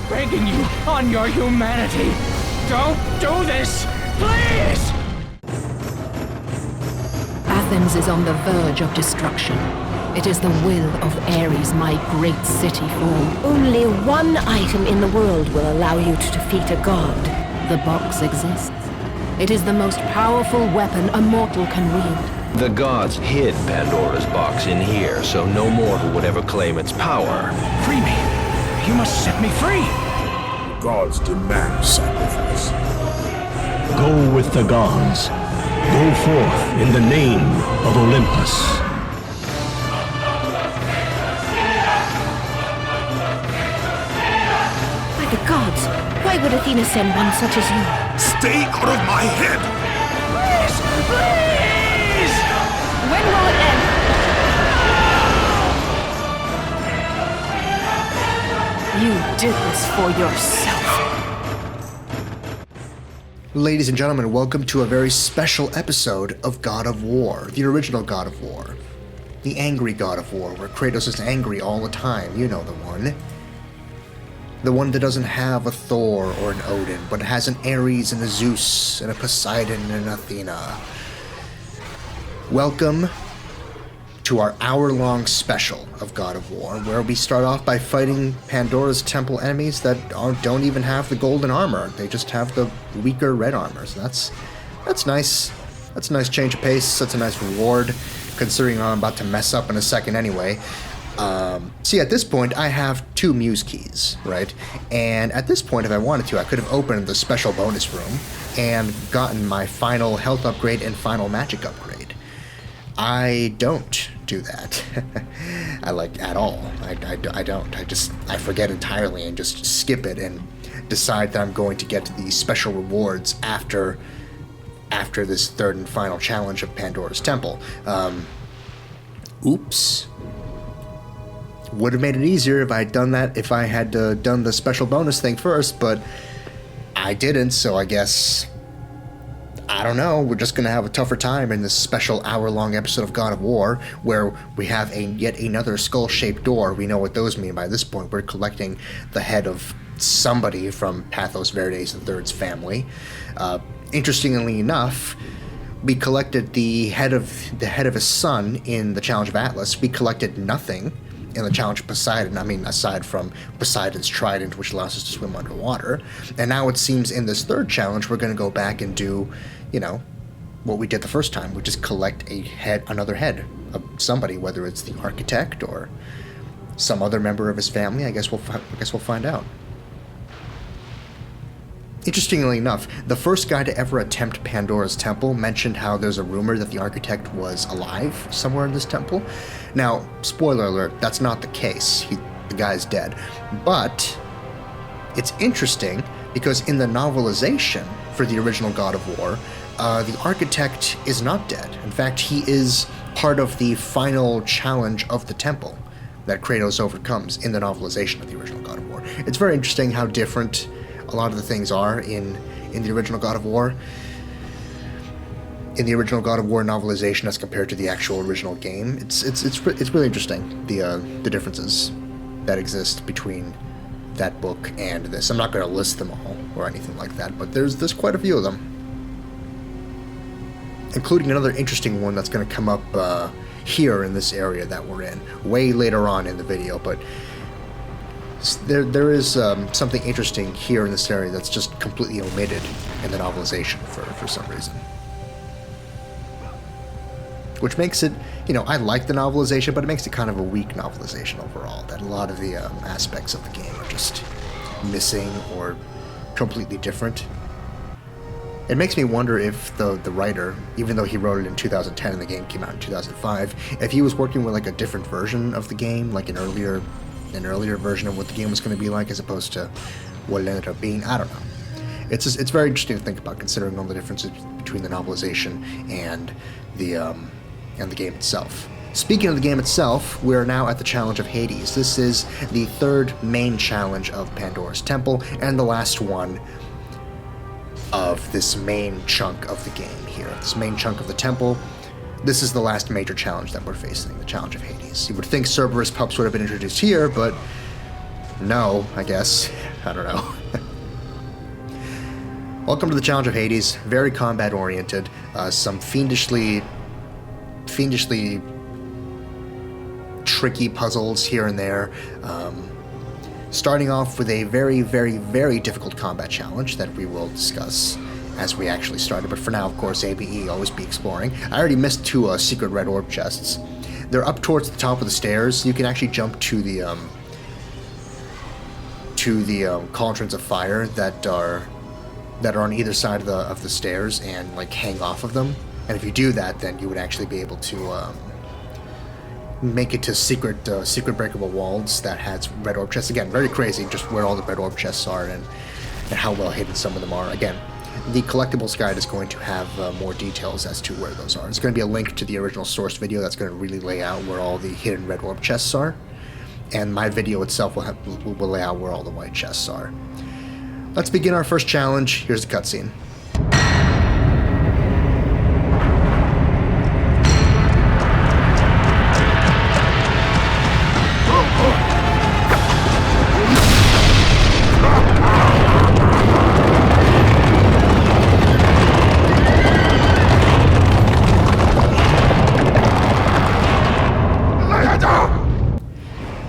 begging you on your humanity. Don't do this, please! Athens is on the verge of destruction. It is the will of Ares, my great city fall. Only one item in the world will allow you to defeat a god. The box exists. It is the most powerful weapon a mortal can wield. The gods hid Pandora's box in here, so no mortal would ever claim its power. Free me. You must set me free. Gods demand sacrifice. Go with the gods. Go forth in the name of Olympus. By the gods, why would Athena send one such as you? Stay out of my head! Please! Please! When will it end? You did this for yourself. Ladies and gentlemen, welcome to a very special episode of God of War, the original God of War. The angry God of War, where Kratos is angry all the time, you know the one. The one that doesn't have a Thor or an Odin, but has an Ares and a Zeus and a Poseidon and an Athena. Welcome to our hour-long special of God of War, where we start off by fighting Pandora's temple enemies that don't even have the golden armor. They just have the weaker red armor. So that's nice. That's a nice change of pace. That's a nice reward, considering I'm about to mess up in a second anyway. See, at this point, I have 2 Muse keys, right? And at this point, if I wanted to, I could have opened the special bonus room and gotten my final health upgrade and final magic upgrade. I don't do that. At all. I don't. I forget entirely and just skip it and decide that I'm going to get to the special rewards after this third and final challenge of Pandora's Temple. Oops. Would have made it easier if I had done that, if I had done the special bonus thing first, but I didn't, so I guess, I don't know, we're just going to have a tougher time in this special hour-long episode of God of War, where we have yet another skull-shaped door. We know what those mean by this point. We're collecting the head of somebody from Pathos Verdes III's family. Interestingly enough, we collected the head of his son in the Challenge of Atlas. We collected nothing in the Challenge of Poseidon, aside from Poseidon's trident, which allows us to swim underwater. And now it seems in this third challenge, we're going to go back and do, what we did the first time, which is collect another head of somebody, whether it's the architect or some other member of his family. I guess we'll find out. Interestingly enough, the first guy to ever attempt Pandora's temple mentioned how there's a rumor that the architect was alive somewhere in this temple. Now, spoiler alert, that's not the case. The guy's dead. But it's interesting because in the novelization for the original God of War, the architect is not dead. In fact, he is part of the final challenge of the temple that Kratos overcomes in the novelization of the original God of War. It's very interesting how different a lot of the things are in the original God of War. In the original God of War novelization as compared to the actual original game, it's really interesting, the differences that exist between that book and this. I'm not going to list them all or anything like that, but there's quite a few of them, including another interesting one that's going to come up here in this area that we're in, way later on in the video, but there is something interesting here in this area that's just completely omitted in the novelization for some reason. Which makes it, I like the novelization, but it makes it kind of a weak novelization overall, that a lot of the aspects of the game are just missing or completely different. It makes me wonder if the writer, even though he wrote it in 2010 and the game came out in 2005, if he was working with like a different version of the game, like an earlier version of what the game was going to be like, as opposed to what it ended up being. I don't know. It's very interesting to think about, considering all the differences between the novelization and the game itself. Speaking of the game itself, we're now at the Challenge of Hades. This is the third main challenge of Pandora's Temple, and the last one of this main chunk of the game here. This main chunk of the temple. This is the last major challenge that we're facing, the Challenge of Hades. You would think Cerberus pups would have been introduced here, but no, I guess. I don't know. Welcome to the Challenge of Hades. Very combat oriented. Some fiendishly tricky puzzles here and there. Starting off with a very, very, very difficult combat challenge that we will discuss as we actually started. But for now, of course, ABE, always be exploring. I already missed 2 secret red orb chests. They're up towards the top of the stairs. You can actually jump to the cauldrons of fire that are on either side of the stairs and like hang off of them. And if you do that, then you would actually be able to make it to secret breakable walls that has red orb chests. Again, very crazy just where all the red orb chests are and how well hidden some of them are. Again, the collectibles guide is going to have more details as to where those are. It's going to be a link to the original source video that's going to really lay out where all the hidden red orb chests are. And my video itself will lay out where all the white chests are. Let's begin our first challenge. Here's the cutscene.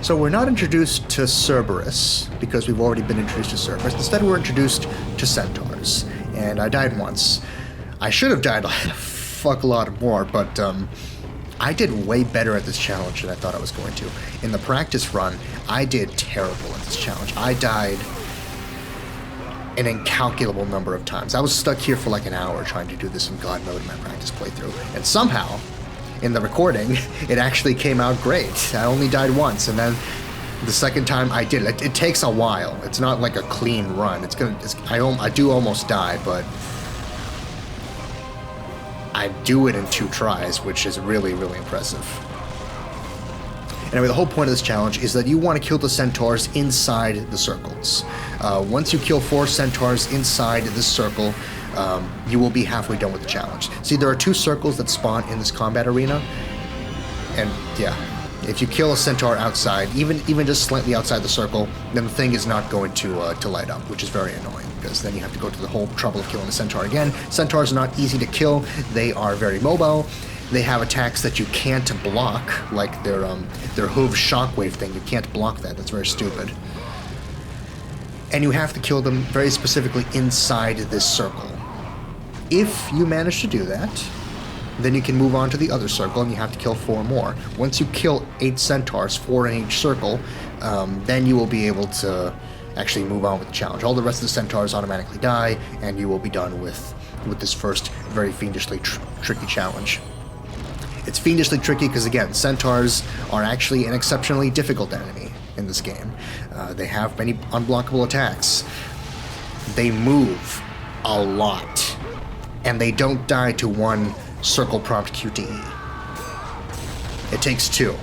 So we're not introduced to Cerberus, because we've already been introduced to Cerberus. Instead, we're introduced to centaurs. And I died once. I should have died a fuck a lot more, but I did way better at this challenge than I thought I was going to. In the practice run, I did terrible at this challenge. I died an incalculable number of times. I was stuck here for like an hour trying to do this in God mode in my practice playthrough. And somehow, in the recording, it actually came out great. I only died once, and then the second time I did it. It takes a while. It's not like a clean run. I do almost die, but I do it in 2 tries, which is really, really impressive. Anyway, the whole point of this challenge is that you want to kill the centaurs inside the circles. Once you kill 4 centaurs inside this circle, you will be halfway done with the challenge. See, there are 2 circles that spawn in this combat arena, and yeah, if you kill a centaur outside, even just slightly outside the circle, then the thing is not going to light up, which is very annoying, because then you have to go to the whole trouble of killing the centaur again. Centaurs are not easy to kill. They are very mobile. They have attacks that you can't block, like their hoof shockwave thing. You can't block that. That's very stupid. And you have to kill them very specifically inside this circle. If you manage to do that, then you can move on to the other circle, and you have to kill 4 more. Once you kill 8 centaurs, 4 in each circle, then you will be able to actually move on with the challenge. All the rest of the centaurs automatically die, and you will be done with this first very fiendishly tricky challenge. It's fiendishly tricky because, again, centaurs are actually an exceptionally difficult enemy in this game. They have many unblockable attacks. They move a lot. And they don't die to 1 circle prompt QTE. It takes 2.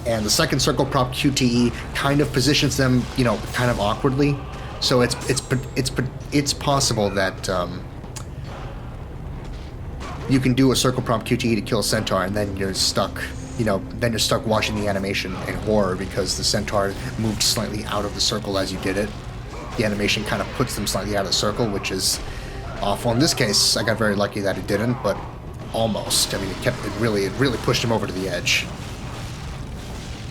And the second circle prompt QTE kind of positions them, kind of awkwardly. So it's possible that you can do a circle prompt QTE to kill a centaur, and then you're stuck. Then you're stuck watching the animation in horror because the centaur moved slightly out of the circle as you did it. The animation kind of puts them slightly out of the circle, which is awful. In this case, I got very lucky that it didn't, but almost. I mean, it really pushed him over to the edge.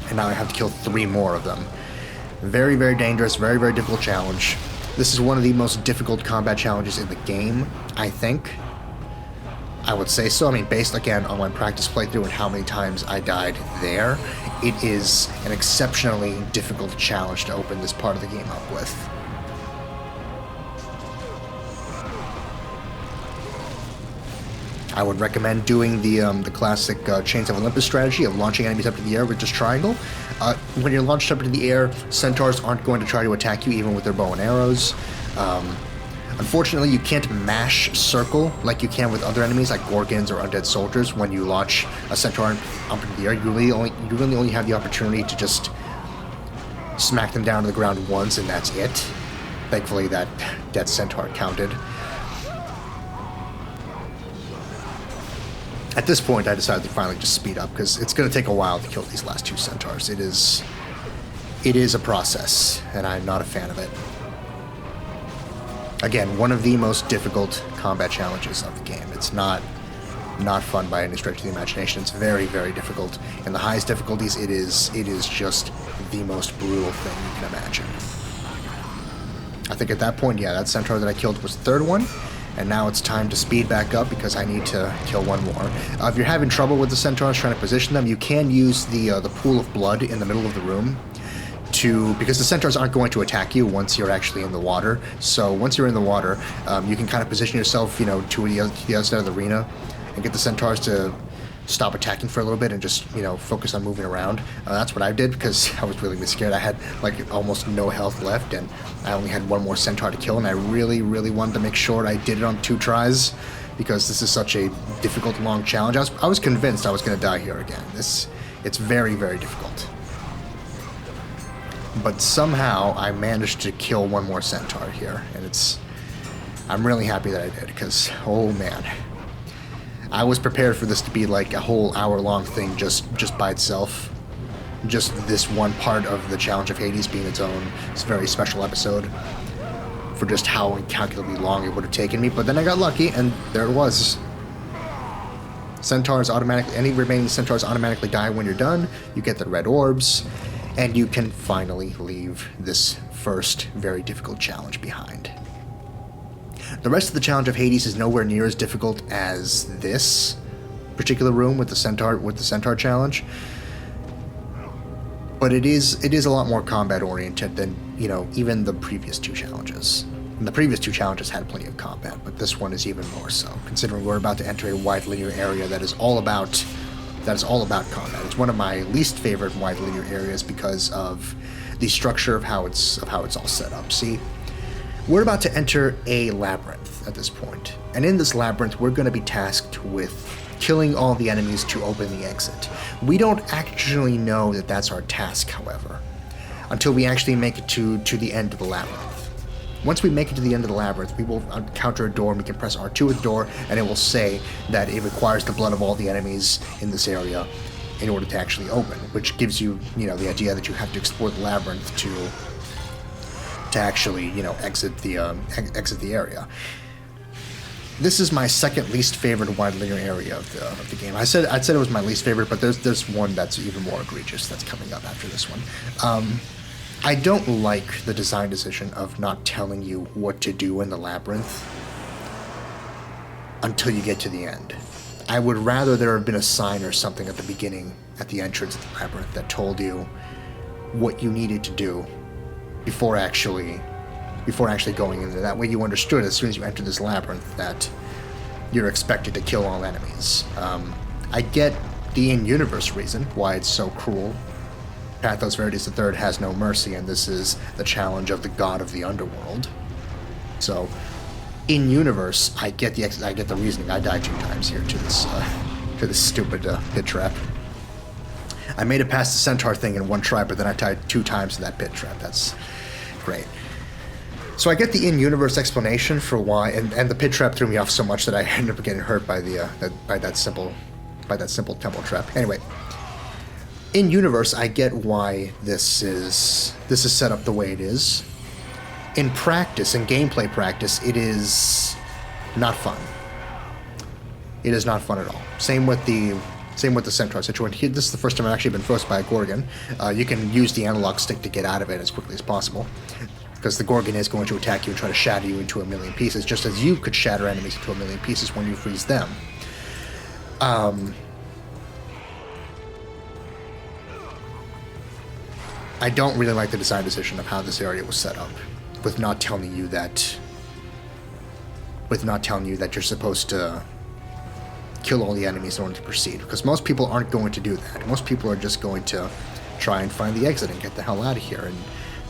And now I have to kill 3 more of them. Very, very dangerous, very, very difficult challenge. This is one of the most difficult combat challenges in the game, I think. I would say so. I mean, based, again, on my practice playthrough and how many times I died there, it is an exceptionally difficult challenge to open this part of the game up with. I would recommend doing the classic Chains of Olympus strategy of launching enemies up to the air with just triangle. When you're launched up into the air, centaurs aren't going to try to attack you even with their bow and arrows. Unfortunately, you can't mash circle like you can with other enemies like Gorgons or undead soldiers. When you launch a centaur up into the air, you really only have the opportunity to just smack them down to the ground once, and that's it. Thankfully, that centaur counted. At this point, I decided to finally just speed up, because it's going to take a while to kill these last 2 centaurs. It is it is a process, and I'm not a fan of it. Again, one of the most difficult combat challenges of the game. It's not fun by any stretch of the imagination. It's very, very difficult. In the highest difficulties, it is just the most brutal thing you can imagine. I think at that point, yeah, that centaur that I killed was the third one, and now it's time to speed back up because I need to kill one more. If you're having trouble with the centaurs trying to position them, you can use the pool of blood in the middle of the room because the centaurs aren't going to attack you once you're actually in the water. So once you're in the water, you can kind of position yourself, to the other side of the arena and get the centaurs to stop attacking for a little bit and just, focus on moving around. That's what I did because I was really scared. I had almost no health left, and I only had one more centaur to kill, and I really, really wanted to make sure I did it on 2 tries because this is such a difficult, long challenge. I was convinced I was going to die here again. It's very, very difficult. But somehow I managed to kill one more centaur here, and I'm really happy that I did because, oh man. I was prepared for this to be like a whole hour-long thing just by itself. Just this one part of the Challenge of Hades being its own very special episode for just how incalculably long it would have taken me. But then I got lucky, and there it was. Any remaining centaurs automatically die when you're done. You get the red orbs, and you can finally leave this first very difficult challenge behind. The rest of the Challenge of Hades is nowhere near as difficult as this particular room with the centaur challenge, but it is a lot more combat oriented than even the previous 2 challenges. And the previous 2 challenges had plenty of combat, but this one is even more so, considering we're about to enter a wide linear area that is all about combat. It's one of my least favorite wide linear areas because of the structure of how it's all set up. See. We're about to enter a labyrinth at this point, and in this labyrinth we're going to be tasked with killing all the enemies to open the exit. We don't actually know that that's our task, however, until we actually make it to the end of the labyrinth. Once we make it to the end of the labyrinth, we will encounter a door, and we can press R2 with the door, and it will say that it requires the blood of all the enemies in this area in order to actually open, which gives you, the idea that you have to explore the labyrinth to actually, exit the area. This is my second least favorite wide linear area of the game. I'd said it was my least favorite, but there's one that's even more egregious that's coming up after this one. I don't like the design decision of not telling you what to do in the labyrinth until you get to the end. I would rather there have been a sign or something at the beginning, at the entrance of the labyrinth, that told you what you needed to do before actually going into that way. You understood as soon as you entered this labyrinth that you're expected to kill all enemies. I get the in-universe reason why it's so cruel. Pathos Veritas III has no mercy, and this is the challenge of the god of the underworld. So, in-universe, I get the reasoning. I died 2 times here to this stupid pit trap. I made it past the centaur thing in 1 try, but then I died 2 times to that pit trap. That's great. So I get the in-universe explanation for why, and the pit trap threw me off so much that I ended up getting hurt by that simple temple trap. Anyway, in-universe, I get why this is set up the way it is. In practice, in gameplay practice, it is not fun. It is not fun at all. Same with the centaur situation. This is the first time I've actually been frozen by a Gorgon. You can use the analog stick to get out of it as quickly as possible, because the Gorgon is going to attack you and try to shatter you into a million pieces, just as you could shatter enemies into a million pieces when you freeze them. I don't really like the design decision of how this area was set up, with not telling you that you're supposed to kill all the enemies in order to proceed, because most people aren't going to do that. Most people are just going to try and find the exit and get the hell out of here, and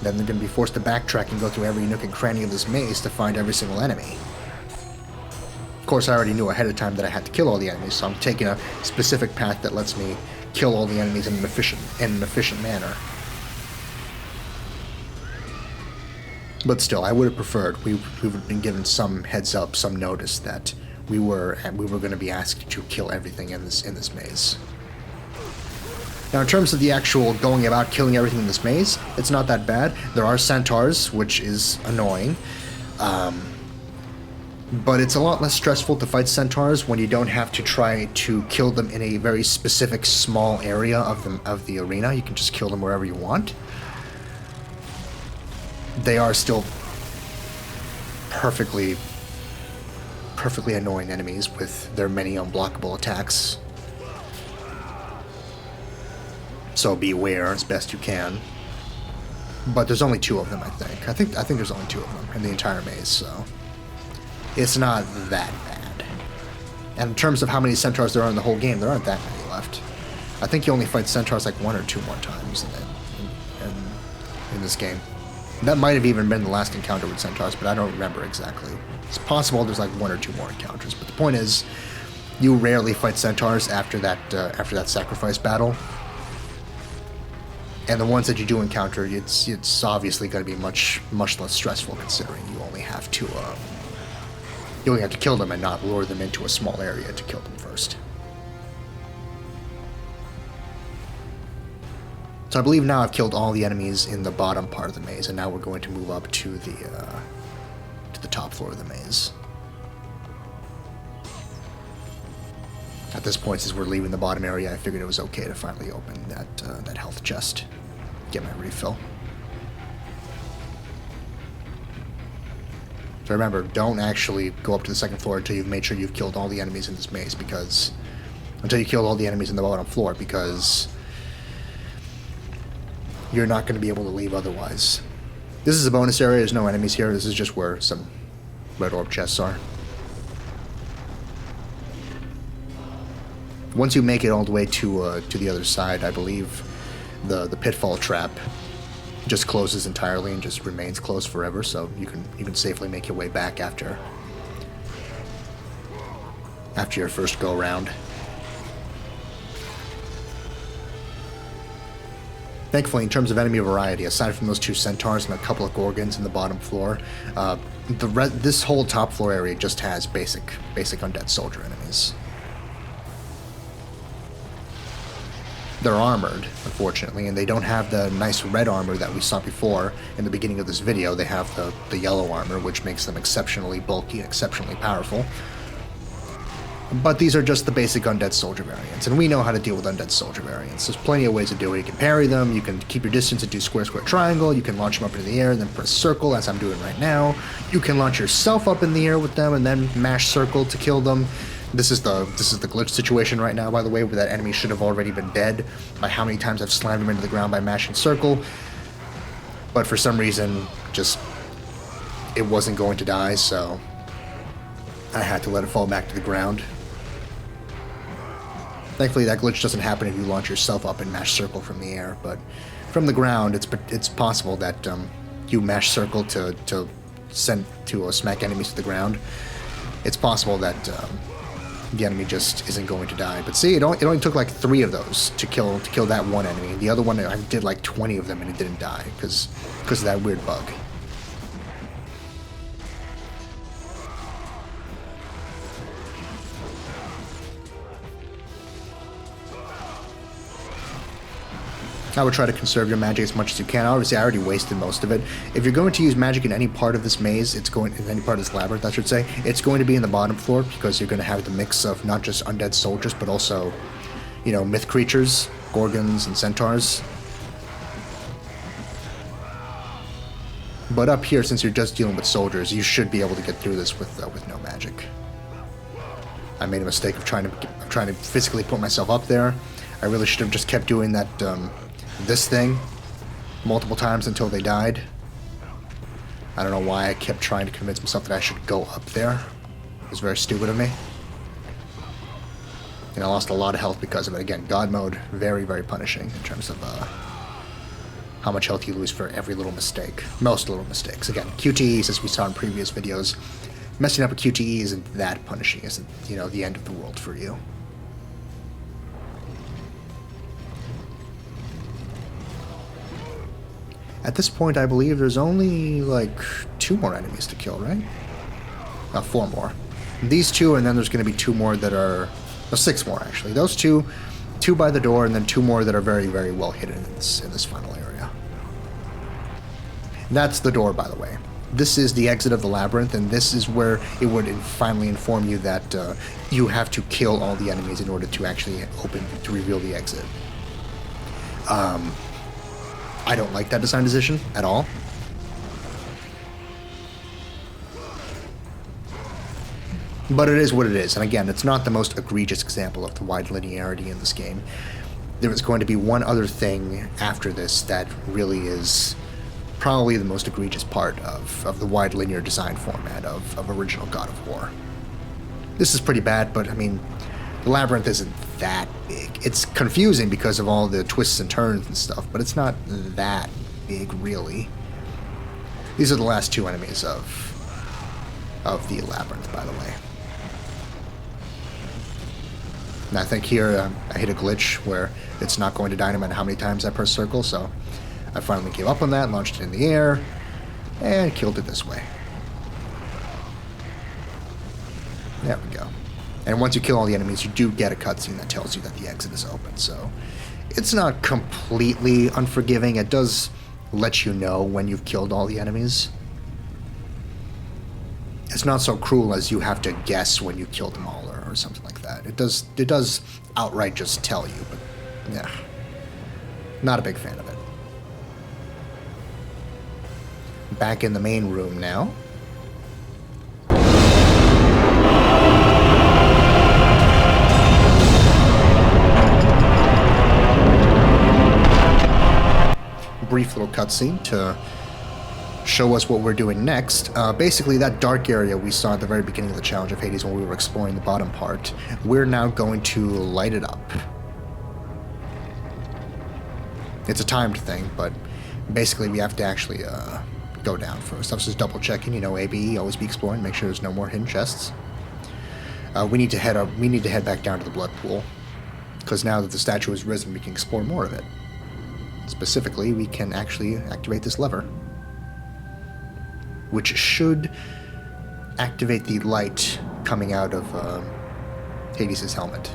then they're going to be forced to backtrack and go through every nook and cranny of this maze to find every single enemy. Of course, I already knew ahead of time that I had to kill all the enemies, so I'm taking a specific path that lets me kill all the enemies in an efficient manner. But still, I would have preferred we would have been given some heads up, some notice that we were going to be asked to kill everything in this maze. Now, in terms of the actual going about killing everything in this maze, it's not that bad. There are centaurs, which is annoying. But it's a lot less stressful to fight centaurs when you don't have to try to kill them in a very specific small area of the arena. You can just kill them wherever you want. They are still perfectly annoying enemies with their many unblockable attacks. So beware as best you can. But there's only 2 of them, I think. I think there's only 2 of them in the entire maze, so it's not that bad. And in terms of how many centaurs there are in the whole game, there aren't that many left. I think you only fight centaurs like 1 or 2 more times in this game. That might have even been the last encounter with centaurs, but I don't remember exactly. It's possible there's like 1 or 2 more encounters, but the point is, you rarely fight centaurs after that sacrifice battle. And the ones that you do encounter, it's obviously going to be much less stressful, considering you only have to kill them and not lure them into a small area to kill them first. So I believe now I've killed all the enemies in the bottom part of the maze, and now we're going to move up to the top floor of the maze. At this point, since we're leaving the bottom area, I figured it was okay to finally open that health chest, get my refill. So remember, don't actually go up to the second floor until you've made sure you've killed all the enemies in this maze, because until you killed all the enemies in the bottom floor, because you're not going to be able to leave otherwise. This is a bonus area. There's no enemies here. This is just where some red orb chests are. Once you make it all the way to the other side, I believe the pitfall trap just closes entirely and just remains closed forever. So you can safely make your way back after your first go around. Thankfully, in terms of enemy variety, aside from those 2 centaurs and a couple of gorgons in the bottom floor, this whole top floor area just has basic undead soldier enemies. They're armored, unfortunately, and they don't have the nice red armor that we saw before in the beginning of this video. They have the yellow armor, which makes them exceptionally bulky and exceptionally powerful. But these are just the basic undead soldier variants, and we know how to deal with undead soldier variants. There's plenty of ways to do it. You can parry them, you can keep your distance and do square, square, triangle, you can launch them up into the air and then press circle, as I'm doing right now. You can launch yourself up in the air with them and then mash circle to kill them. This is the glitch situation right now, by the way, where that enemy should have already been dead by how many times I've slammed him into the ground by mashing circle. But for some reason, just it wasn't going to die, so I had to let it fall back to the ground. Thankfully, that glitch doesn't happen if you launch yourself up and mash circle from the air, but from the ground, it's possible that you mash circle to smack enemies to the ground. It's possible that the enemy just isn't going to die. But see, it only took like 3 of those to kill that one enemy. The other one, I did like 20 of them and it didn't die because of that weird bug. I would try to conserve your magic as much as you can. Obviously, I already wasted most of it. If you're going to use magic in any part of this maze, in any part of this labyrinth, I should say, it's going to be in the bottom floor, because you're going to have the mix of not just undead soldiers, but also, myth creatures, gorgons, and centaurs. But up here, since you're just dealing with soldiers, you should be able to get through this with no magic. I made a mistake of trying to physically put myself up there. I really should have just kept doing that. This thing multiple times until they died. I don't know why I kept trying to convince myself that I should go up there. It was very stupid of me. And I lost a lot of health because of it. Again, God mode, very, very punishing in terms of how much health you lose for every little mistake. Most little mistakes. Again, QTEs, as we saw in previous videos, messing up a QTE isn't that punishing. Isn't, the end of the world for you. At this point, I believe there's only, 2 more enemies to kill, right? 4 more. These 2, and then there's going to be 2 more that are... 6 more, actually. Those 2 2 by the door, and then 2 more that are very, very well hidden in this final area. That's the door, by the way. This is the exit of the labyrinth, and this is where it would finally inform you that you have to kill all the enemies in order to actually reveal the exit. I don't like that design decision at all. But it is what it is, and again, it's not the most egregious example of the wide linearity in this game. There is going to be one other thing after this that really is probably the most egregious part of the wide linear design format of original God of War. This is pretty bad, but I mean, the labyrinth isn't that big. It's confusing because of all the twists and turns and stuff, but it's not that big, really. These are the last 2 enemies of the labyrinth, by the way. And I think here I hit a glitch where it's not going to die no matter how many times I press circle, so I finally gave up on that, launched it in the air, and killed it this way. There we go. And once you kill all the enemies, you do get a cutscene that tells you that the exit is open, so it's not completely unforgiving. It does let you know when you've killed all the enemies. It's not so cruel as you have to guess when you killed them all or something like that. It does outright just tell you, but yeah, not a big fan of it. Back in the main room now. Brief little cutscene to show us what we're doing next. Basically, that dark area we saw at the very beginning of the Challenge of Hades when we were exploring the bottom part, we're now going to light it up. It's a timed thing, but basically we have to actually go down first. I was just double checking, you know, ABE, always be exploring, make sure there's no more hidden chests. We need to head back down to the blood pool, because now that the statue has risen, we can explore more of it. Specifically, we can actually activate this lever, which should activate the light coming out of Hades' helmet.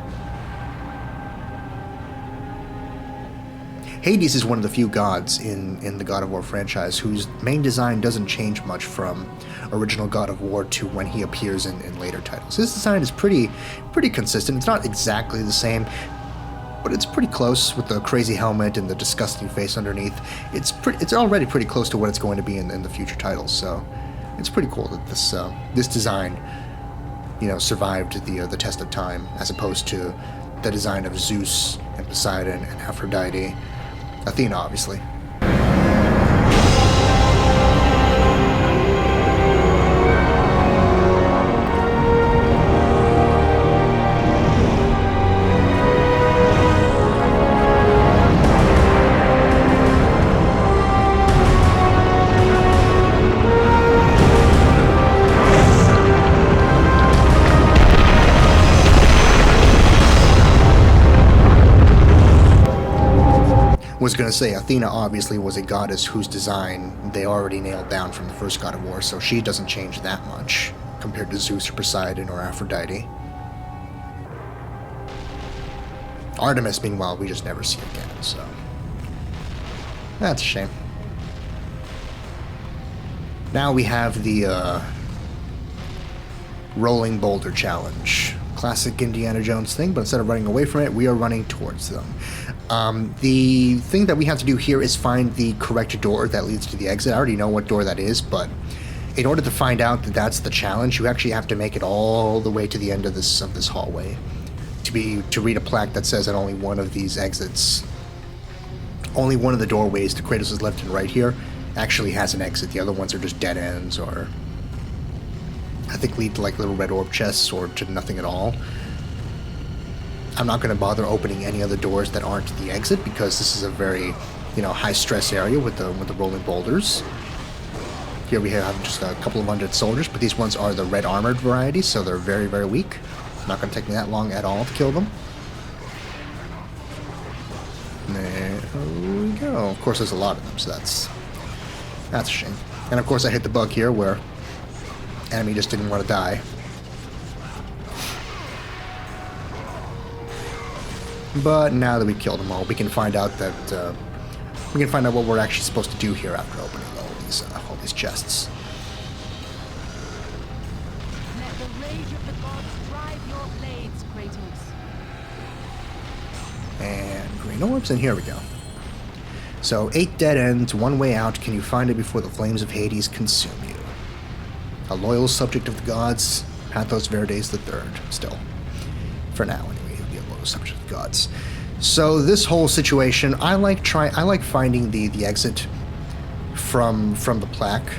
Hades is one of the few gods in the God of War franchise whose main design doesn't change much from original God of War to when he appears in later titles. His design is pretty consistent. It's not exactly the same, but it's pretty close with the crazy helmet and the disgusting face underneath. It's already pretty close to what it's going to be in the future titles, so it's pretty cool that this design, you know, survived the test of time, as opposed to the design of Zeus and Poseidon and Aphrodite, Athena, obviously. Was going to say, Athena obviously was a goddess whose design they already nailed down from the first God of War, so she doesn't change that much compared to Zeus or Poseidon or Aphrodite. Artemis, meanwhile, we just never see again, so that's a shame. Now we have the rolling boulder challenge. Classic Indiana Jones thing, but instead of running away from it, we are running towards them. The thing that we have to do here is find the correct door that leads to the exit. I already know what door that is, but in order to find out that that's the challenge, you actually have to make it all the way to the end of this hallway to read a plaque that says that only one of these exits, only one of the doorways to Kratos' left and right here actually has an exit. The other ones are just dead ends, or I think lead to like little red orb chests or to nothing at all. I'm not going to bother opening any other doors that aren't the exit, because this is a very, you know, high stress area with the rolling boulders. Here we have just a couple of hundred soldiers, but these ones are the red armored variety, so they're very, very weak. Not going to take me that long at all to kill them. There we go. Of course, there's a lot of them, so that's a shame. And of course, I hit the bug here where enemy just didn't want to die. But now that we killed them all, we can find out that what we're actually supposed to do here after opening all these chests. Let the rage of the gods drive your blades, Kratos. And green orbs, and here we go. So, 8 dead ends, 1 way out. Can you find it before the flames of Hades consume you? A loyal subject of the gods, Pathos Verdes III, still. For now, anyway, he'll be a loyal subject of the gods. So, this whole situation, I like finding the exit from the plaque.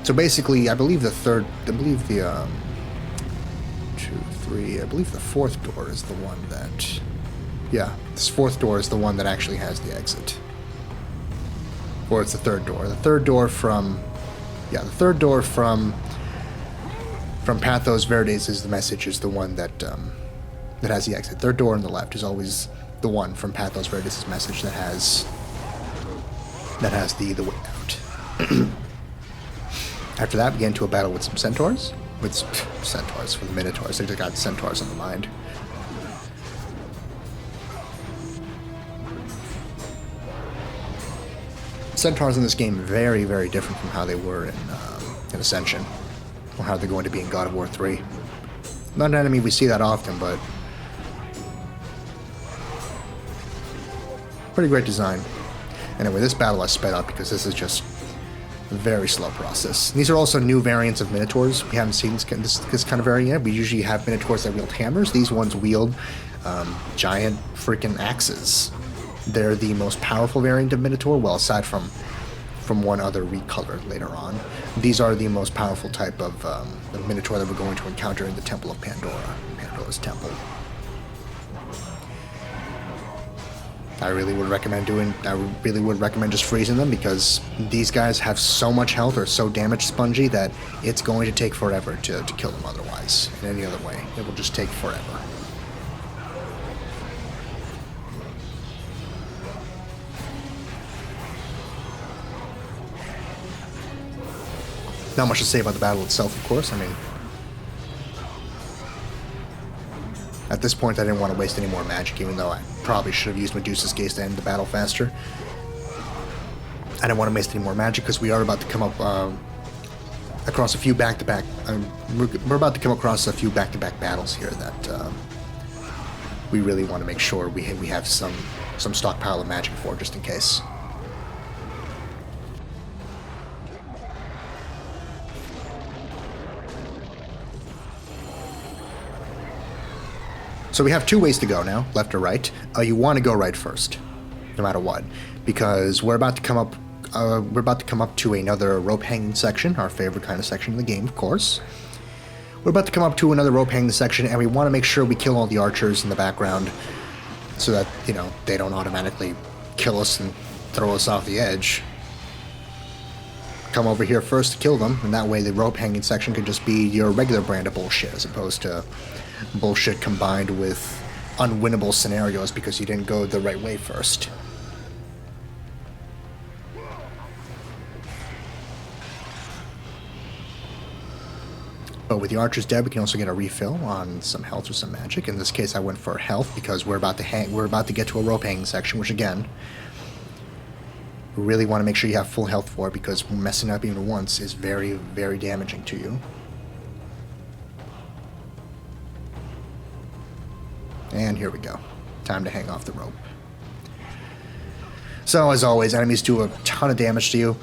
So basically, I believe the 4th door is the one that, yeah, this 4th door is the one that actually has the exit. Or it's the 3rd door. The 3rd door from Pathos Verdes is the message, is the one that has the exit. 3rd door on the left is always the one from Pathos Verdes' message that has the way out. After that, we get into a battle with some centaurs. With the minotaurs. They just got centaurs on the mind. Centaurs in this game are very, very different from how they were in Ascension, or how they're going to be in God of War 3. Not an enemy we see that often, but pretty great design. Anyway, this battle I sped up because this is just a very slow process. These are also new variants of minotaurs. We haven't seen this kind of variant. We usually have minotaurs that wield hammers. These ones wield giant freaking axes. They're the most powerful variant of minotaur, well, aside from one other recolored later on. These are the most powerful type of minotaur that we're going to encounter in the Temple of Pandora, Pandora's Temple. I really would recommend just freezing them, because these guys have so much health, or so damage spongy, that it's going to take forever to kill them otherwise. In any other way, it will just take forever. Not much to say about the battle itself, of course. I mean, at this point, I didn't want to waste any more magic, even though I probably should have used Medusa's Gaze to end the battle faster. I didn't want to waste any more magic because we are about to come up across a few back-to-back. We're about to come across a few back-to-back battles here that we really want to make sure we have some stockpile of magic for, just in case. So we have 2 ways to go now, left or right. You want to go right first, no matter what, because we're about to come up. We're about to come up to another rope hanging section, our favorite kind of section in the game, of course. We're about to come up to another rope hanging section, and we want to make sure we kill all the archers in the background, so that they don't automatically kill us and throw us off the edge. Come over here first to kill them, and that way the rope hanging section could just be your regular brand of bullshit, as opposed to bullshit combined with unwinnable scenarios because you didn't go the right way first. But with the archers dead, we can also get a refill on some health or some magic. In this case, I went for health because we're about to get to a rope hanging section, which again, we really want to make sure you have full health for, because messing up even once is very, very damaging to you. And here we go. Time to hang off the rope. So, as always, enemies do a ton of damage to you.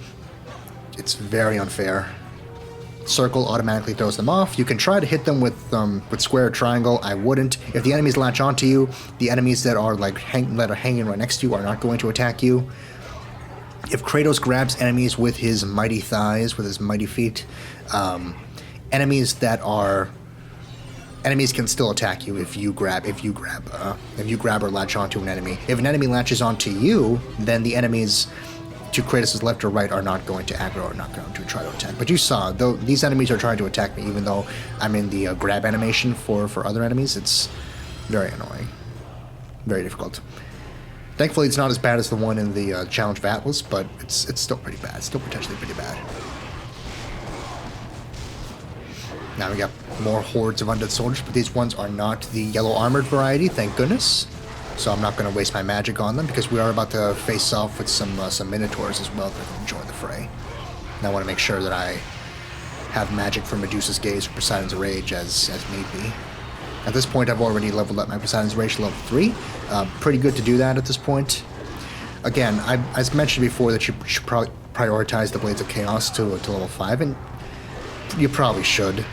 It's very unfair. Circle automatically throws them off. You can try to hit them with square or triangle. I wouldn't. If the enemies latch onto you, the enemies that are hanging right next to you are not going to attack you. If Kratos grabs enemies with his mighty thighs, with his mighty feet, enemies can still attack you if you grab or latch onto an enemy. If an enemy latches onto you, then the enemies to Kratos' left or right are not going to aggro, or not going to try to attack. But you saw, though these enemies are trying to attack me, even though I'm in the grab animation for other enemies. It's very annoying, very difficult. Thankfully, it's not as bad as the one in the Challenge of Atlas, but it's still pretty bad. It's still potentially pretty bad. Now we got more hordes of undead soldiers, but these ones are not the yellow armored variety, thank goodness. So I'm not going to waste my magic on them because we are about to face off with some minotaurs as well that are going to join the fray. And I want to make sure that I have magic for Medusa's Gaze or Poseidon's Rage as need be. At this point, I've already leveled up my Poseidon's Rage to level 3. Pretty good to do that at this point. Again, I mentioned before that you should probably prioritize the Blades of Chaos to level 5, and you probably should.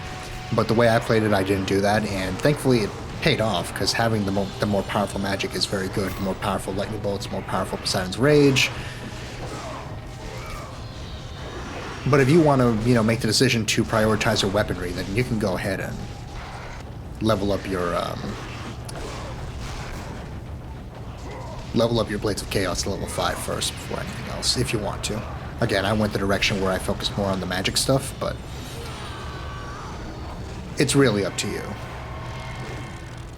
But the way I played it, I didn't do that, and thankfully it paid off, because having the more powerful magic is very good. The more powerful Lightning Bolts, the more powerful Poseidon's Rage. But if you want to, make the decision to prioritize your weaponry, then you can go ahead and level up your Blades of Chaos to level 5 first before anything else, if you want to. Again, I went the direction where I focused more on the magic stuff, but it's really up to you.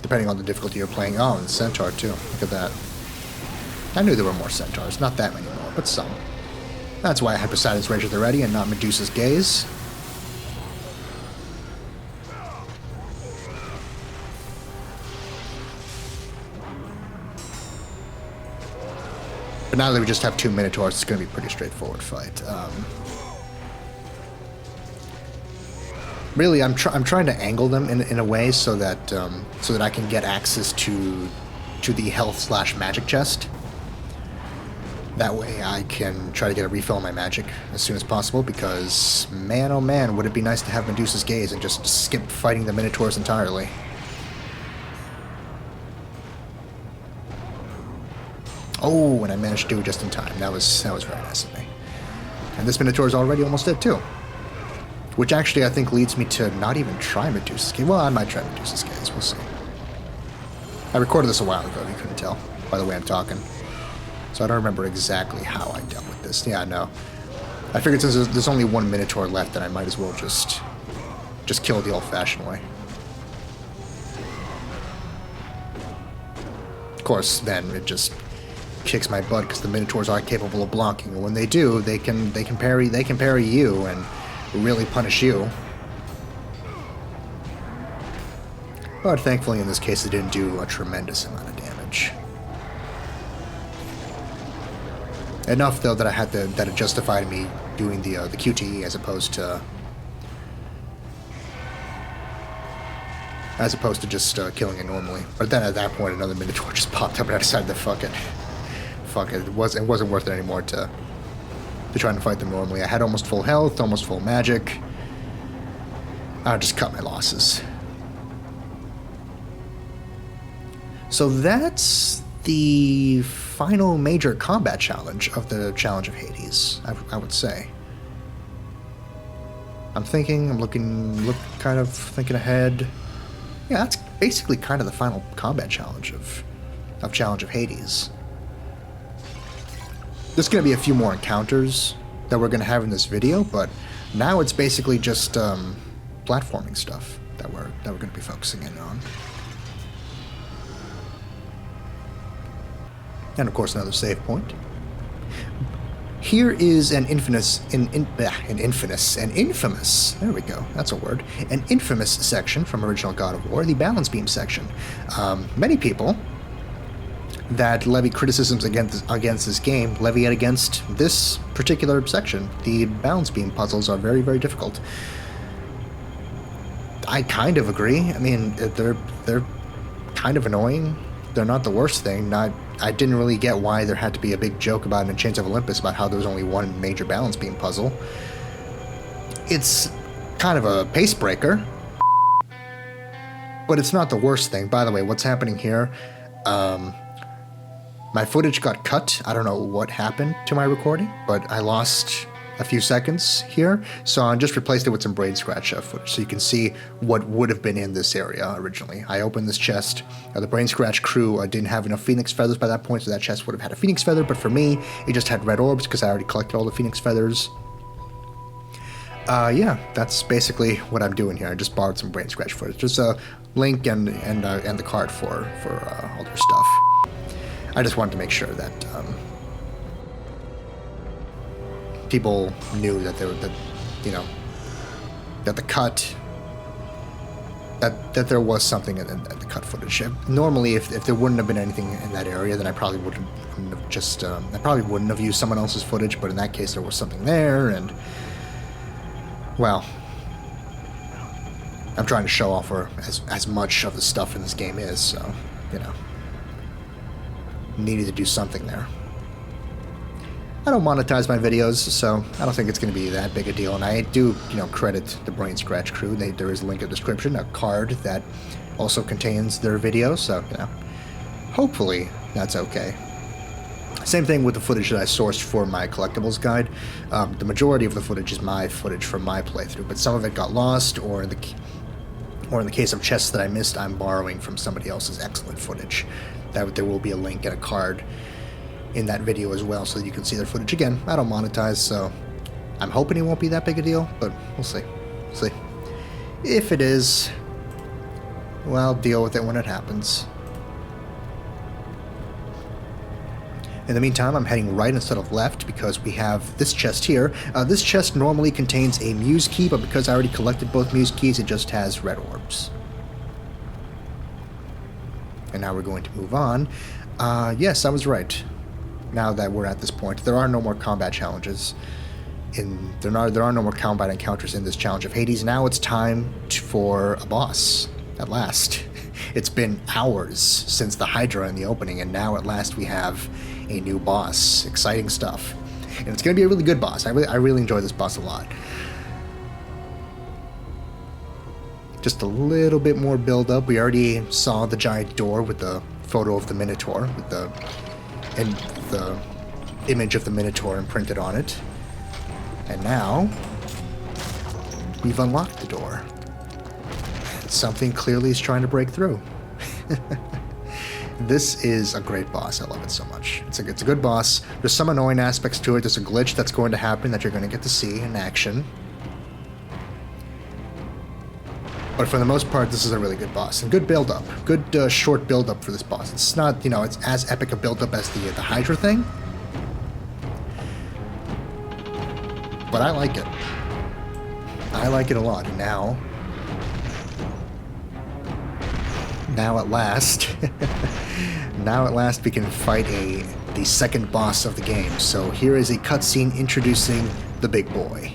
Depending on the difficulty you're playing. Oh, and Centaur too. Look at that. I knew there were more Centaurs. Not that many more, but some. That's why I had Poseidon's Rage at the ready and not Medusa's Gaze. But now that we just have 2 Minotaurs, it's going to be a pretty straightforward fight. Really, I'm trying to angle them in a way so that I can get access to the health/magic chest. That way I can try to get a refill on my magic as soon as possible, because man oh man, would it be nice to have Medusa's Gaze and just skip fighting the Minotaurs entirely. Oh, and I managed to do it just in time. That was very nice of me. And this Minotaur is already almost dead too. Which actually I think leads me to not even try Medusa's Gaze. Well, I might try Medusa's Gaze, we'll see. I recorded this a while ago, if you couldn't tell, by the way I'm talking. So I don't remember exactly how I dealt with this. Yeah, no. I figured since there's only 1 Minotaur left, then I might as well just kill it the old-fashioned way. Of course, then it just kicks my butt because the Minotaurs aren't capable of blocking. And when they do, they can parry you and really punish you. But thankfully in this case it didn't do a tremendous amount of damage. Enough though that it justified me doing the QTE as opposed to just killing it normally. But then at that point another Minotaur just popped up and I decided to fuck it. It wasn't worth it anymore to try and fight them normally. I had almost full health, almost full magic. I just cut my losses. So that's the final major combat challenge of the Challenge of Hades, I would say. I'm thinking ahead. Yeah, that's basically kind of the final combat challenge of Challenge of Hades. There's going to be a few more encounters that we're going to have in this video, but now it's basically just platforming stuff that we're going to be focusing in on. And of course another save point. Here is an infamous, there we go, that's a word, an infamous section from original God of War, the balance beam section. Many people that levy criticisms against this game levy it against this particular section. The balance beam puzzles are very, very difficult. I kind of agree. I mean, they're kind of annoying. They're not the worst thing. I didn't really get why there had to be a big joke about it in Chains of Olympus about how there was only 1 major balance beam puzzle. It's kind of a pace breaker, but it's not the worst thing. By the way, what's happening here? My footage got cut. I don't know what happened to my recording, but I lost a few seconds here, so I just replaced it with some brain scratch footage so you can see what would have been in this area originally. I opened this chest. The brain scratch crew didn't have enough phoenix feathers by that point, so that chest would have had a phoenix feather, but for me, it just had red orbs because I already collected all the phoenix feathers. Yeah, that's basically what I'm doing here. I just borrowed some brain scratch footage. Just a link and the card for all their stuff. I just wanted to make sure that people knew that that the cut that there was something in the cut footage. Normally, if there wouldn't have been anything in that area, then I probably wouldn't have just I probably wouldn't have used someone else's footage. But in that case, there was something there, and well, I'm trying to show off for as much of the stuff in this game is, so you know, needed to do something there. I don't monetize my videos, so I don't think it's going to be that big a deal. And I do, you know, credit the Brain Scratch crew. There is a link in the description, a card that also contains their videos, so, you know, hopefully that's okay. Same thing with the footage that I sourced for my collectibles guide. The majority of the footage is my footage from my playthrough, but some of it got lost, or in the case of chests that I missed, I'm borrowing from somebody else's excellent footage. There will be a link and a card in that video as well, so that you can see their footage. Again, I don't monetize, so I'm hoping it won't be that big a deal, but we'll see. See. If it is, well, I'll deal with it when it happens. In the meantime, I'm heading right instead of left because we have this chest here. This chest normally contains a Muse key, but because I already collected both Muse keys, it just has red orbs. And now we're going to move on. Yes, I was right. Now that we're at this point, there are no more combat challenges. There are no more combat encounters in this challenge of Hades. Now it's time for a boss. At last. It's been hours since the Hydra in the opening, and now at last we have a new boss. Exciting stuff. And it's going to be a really good boss. I really enjoy this boss a lot. Just a little bit more build up. We already saw the giant door with the photo of the Minotaur, with the image of the Minotaur imprinted on it. And now we've unlocked the door. Something clearly is trying to break through. This is a great boss. I love it so much. It's a good boss. There's some annoying aspects to it. There's a glitch that's going to happen that you're going to get to see in action. But for the most part, this is a really good boss. And good build-up. Good short build-up for this boss. It's not, you know, it's as epic a build-up as the Hydra thing. But I like it. I like it a lot. And now at last, we can fight the second boss of the game. So here is a cutscene introducing the big boy.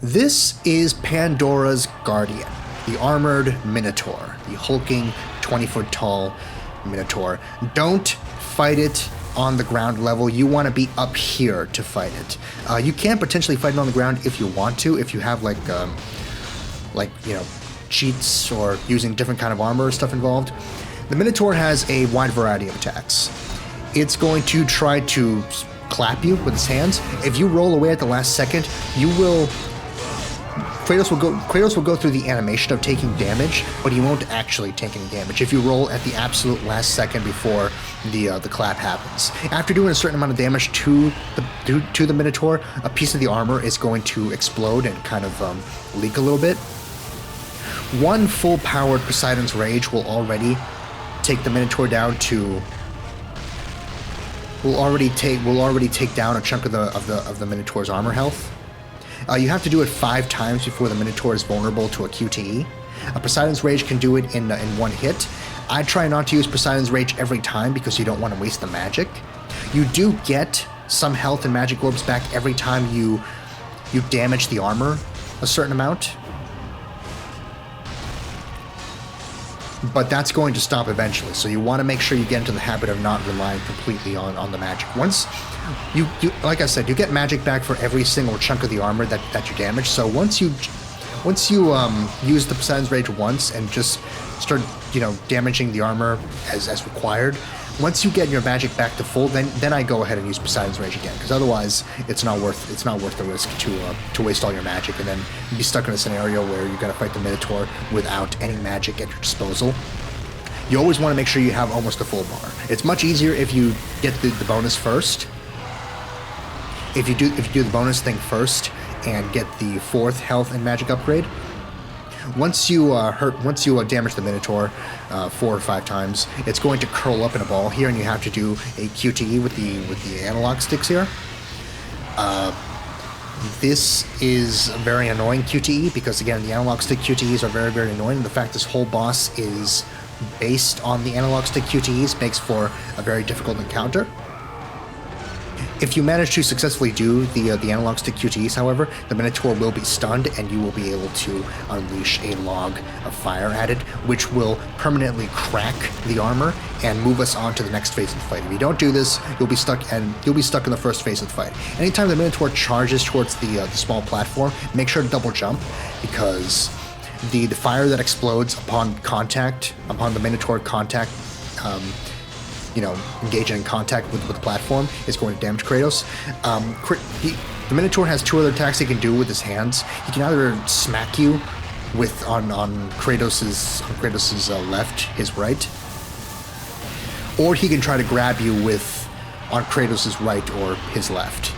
This is Pandora's Guardian, the armored Minotaur, the hulking 20-foot-tall Minotaur. Don't fight it on the ground level. You want to be up here to fight it. You can potentially fight it on the ground if you want to, if you have like you know, cheats or using different kind of armor or stuff involved. The Minotaur has a wide variety of attacks. It's going to try to clap you with its hands. If you roll away at the last second, you will... Kratos will go through the animation of taking damage, but he won't actually take any damage if you roll at the absolute last second before the clap happens. After doing a certain amount of damage to the Minotaur, a piece of the armor is going to explode and kind of leak a little bit. One full-powered Poseidon's Rage will already take the Minotaur down to... will already take down a chunk of the Minotaur's armor health. You have to do it 5 times before the Minotaur is vulnerable to a QTE. Poseidon's Rage can do it in one hit. I try not to use Poseidon's Rage every time because you don't want to waste the magic. You do get some health and magic orbs back every time you damage the armor a certain amount. But that's going to stop eventually, so you want to make sure you get into the habit of not relying completely on the magic. Once you like I said, you get magic back for every single chunk of the armor that you damage. So once you use the Poseidon's Rage once and just start, you know, damaging the armor as required, once you get your magic back to full, then I go ahead and use Poseidon's Rage again, because otherwise it's not worth the risk to waste all your magic and then be stuck in a scenario where you're gonna fight the Minotaur without any magic at your disposal. You always want to make sure you have almost a full bar. It's much easier if you get the bonus first. if you do the bonus thing first and get the 4th health and magic upgrade, once you damage the Minotaur 4 or 5 times, it's going to curl up in a ball here, and you have to do a QTE with the analog sticks here. This is a very annoying QTE because, again, the analog stick QTEs are very, very annoying. The fact this whole boss is based on the analog stick QTEs makes for a very difficult encounter. If you manage to successfully do the analog stick QTEs, however, the Minotaur will be stunned and you will be able to unleash a log of fire at it, which will permanently crack the armor and move us on to the next phase of the fight. If you don't do this, you'll be stuck in the first phase of the fight. Anytime the Minotaur charges towards the small platform, make sure to double jump, because the fire that explodes upon the Minotaur contact, engaging in contact with the platform is going to damage Kratos. The Minotaur has 2 other attacks he can do with his hands. He can either smack you on Kratos's left, his right, or he can try to grab you on Kratos's right or his left.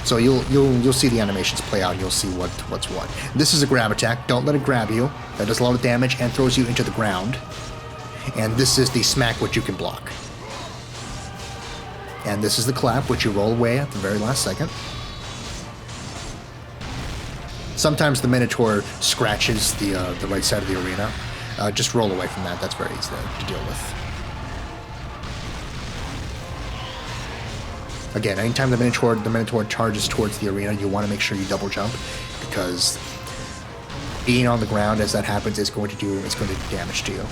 So you'll see the animations play out, and you'll see what's what. This is a grab attack. Don't let it grab you. That does a lot of damage and throws you into the ground. And this is the smack, which you can block. And this is the clap, which you roll away at the very last second. Sometimes the Minotaur scratches the right side of the arena. Just roll away from that. That's very easy to deal with. Again, anytime the Minotaur charges towards the arena, you want to make sure you double jump, because being on the ground as that happens is going to do damage to you.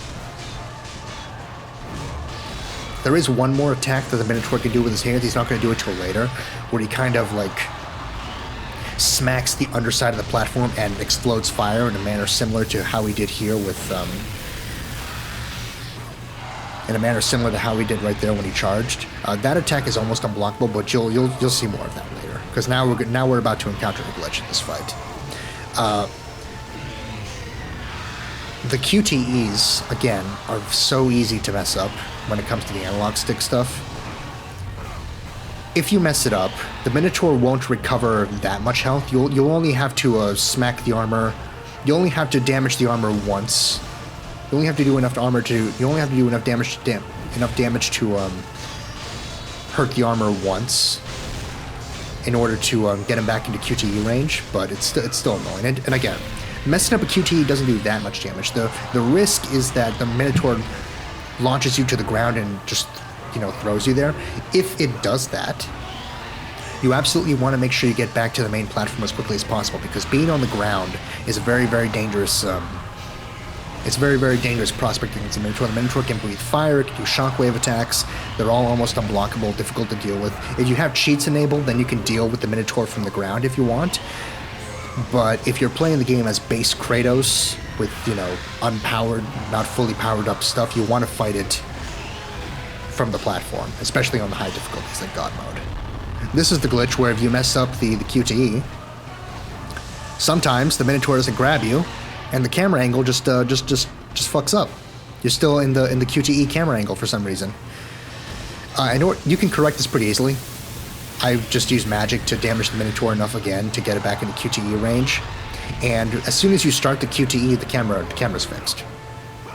There is one more attack that the Minotaur can do with his hands. He's not going to do it till later, where he kind of smacks the underside of the platform and explodes fire in a manner similar to how he did here how he did right there when he charged. That attack is almost unblockable, but you'll see more of that later, because now we're about to encounter a glitch in this fight. The QTEs, again, are so easy to mess up when it comes to the analog stick stuff. If you mess it up, the Minotaur won't recover that much health. You'll only have to smack the armor. You only have to damage the armor once. You only have to do enough damage to hurt the armor once in order to get him back into QTE range. But it's still annoying. And again, messing up a QTE doesn't do that much damage. The risk is that the Minotaur launches you to the ground and just, throws you there. If it does that, you absolutely want to make sure you get back to the main platform as quickly as possible, because being on the ground is a very, very dangerous, it's a very, very dangerous prospect against the Minotaur. The Minotaur can breathe fire, it can do shockwave attacks. They're all almost unblockable, difficult to deal with. If you have cheats enabled, then you can deal with the Minotaur from the ground if you want. But if you're playing the game as base Kratos with, unpowered, not fully powered up stuff, you want to fight it from the platform, especially on the high difficulties like God mode. This is the glitch where if you mess up the QTE, sometimes the Minotaur doesn't grab you, and the camera angle just fucks up. You're still in the QTE camera angle for some reason. I know you can correct this pretty easily. I just use magic to damage the Minotaur enough again to get it back into QTE range. And as soon as you start the QTE, the camera's fixed.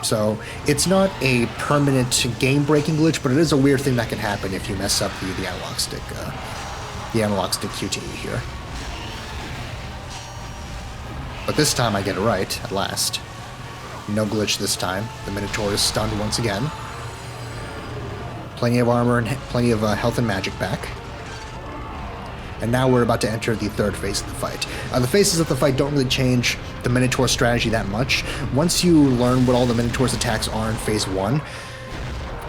So it's not a permanent game-breaking glitch, but it is a weird thing that can happen if you mess up the analog stick QTE here. But this time I get it right, at last. No glitch this time. The Minotaur is stunned once again. Plenty of armor and plenty of health and magic back. And now we're about to enter the third phase of the fight. The phases of the fight don't really change the Minotaur strategy that much. Once you learn what all the Minotaur's attacks are in phase 1,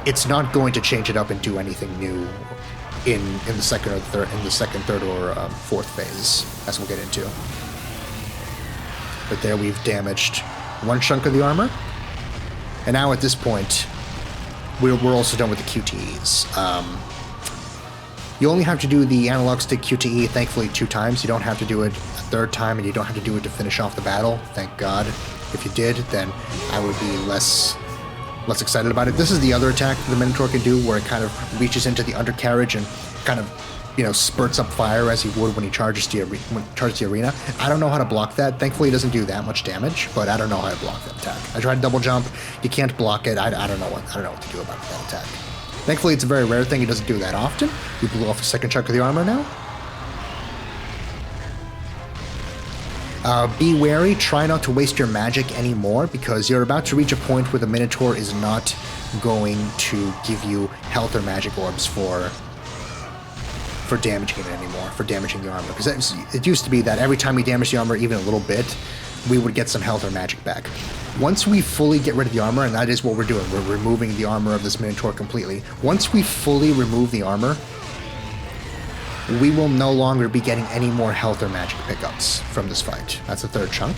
it's not going to change it up and do anything new in the second, third, or fourth phase, as we'll get into. But there we've damaged one chunk of the armor, and now at this point, we're also done with the QTEs. You only have to do the analog stick QTE, thankfully, 2 times. You don't have to do it a 3rd time, and you don't have to do it to finish off the battle. Thank God. If you did, then I would be less excited about it. This is the other attack the Minotaur can do, where it kind of reaches into the undercarriage and kind of spurts up fire as he would when he charges the arena. I don't know how to block that. Thankfully, it doesn't do that much damage, but I don't know how to block that attack. I tried to double jump. You can't block it. I don't know what to do about that attack. Thankfully, it's a very rare thing. He doesn't do that often. He blew off a second chunk of the armor now. Be wary. Try not to waste your magic anymore, because you're about to reach a point where the Minotaur is not going to give you health or magic orbs for damaging it anymore, for damaging the armor. Because it used to be that every time we damaged the armor even a little bit, we would get some health or magic back. Once we fully get rid of the armor, and that is what we're doing, we're removing the armor of this Minotaur completely. Once we fully remove the armor, we will no longer be getting any more health or magic pickups from this fight. That's the third chunk.